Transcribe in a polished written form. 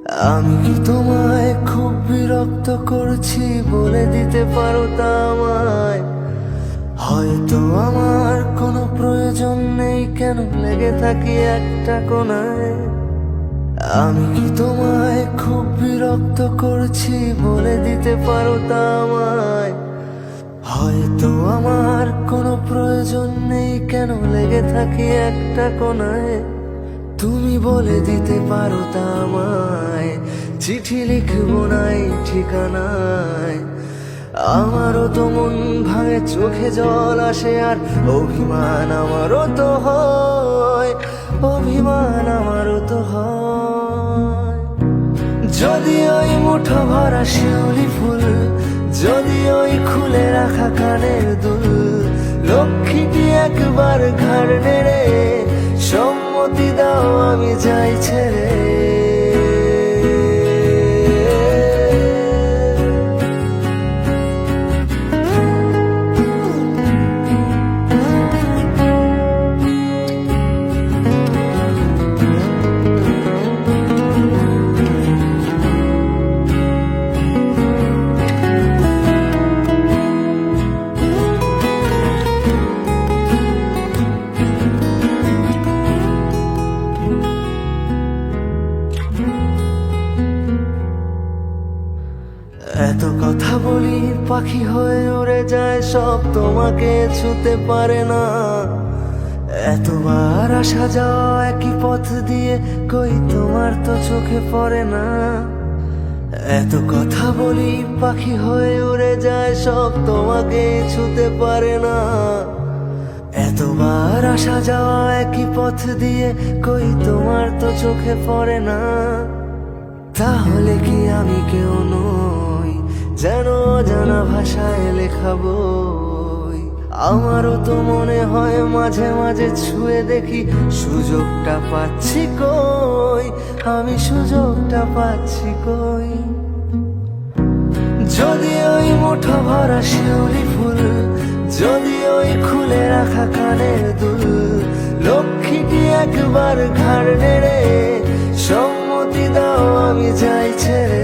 আমি কি তোমায় খুব বিরক্ত করছি বলে দিতে পারো তা আমায়? হয়তো আমার কোনো প্রয়োজন নেই, কেন লেগে থাকি একটা কোনায়। আমি কি তোমায় খুব বিরক্ত করছি বলে দিতে পারো তা আমায়? হয়তো আমার কোনো প্রয়োজন নেই, কেন লেগে থাকি একটা কোনায়। তুমি বলে দিতে পারো তা আমায়, চিঠি লিখবো নাই ঠিকানায়। আমারও তো মন ভাঙে, চোখে জল আসে, আর অভিমান আমারও তো হয়, অভিমান আমারও তো হয়। যদি ওই মুঠো ভরা শিউলি ফুল, যদি ওই খুলে রাখা কানের দুল, লক্ষ্মীটি একবার ঘাড় নেড়ে সম্মতি দাও আমি যাই ছেড়ে। এত কথা বলি পাখি হয়ে উড়ে যায়, সব তোমাকে ছুতে পারে না। এতবার আসা যাওয়া একই পথ দিয়ে, কই তোমার তো চোখে পড়ে না। এত কথা বলি পাখি হয়ে উড়ে যায়, সব তোমাকে ছুতে পারে না। এতবার আসা যাওয়া একই পথ দিয়ে, কই তোমার তো চোখে পড়ে না। তাহলে কি আমি কেউ নই, যেন জানা ভাষায় লেখাবো? আমারও তো মনে হয় মাঝে মাঝে ছুঁয়ে দেখি, সুযোগটা পাচ্ছি কই, আমি সুযোগটা পাচ্ছি কই। যদি ওই মুঠো ভরা শিউলি ফুল, যদি ওই খুলে রাখা কানের দুল, লক্ষ্মীটি একবার ঘাড় নেড়ে সম্মতি দাও আমি যাই ছেড়ে।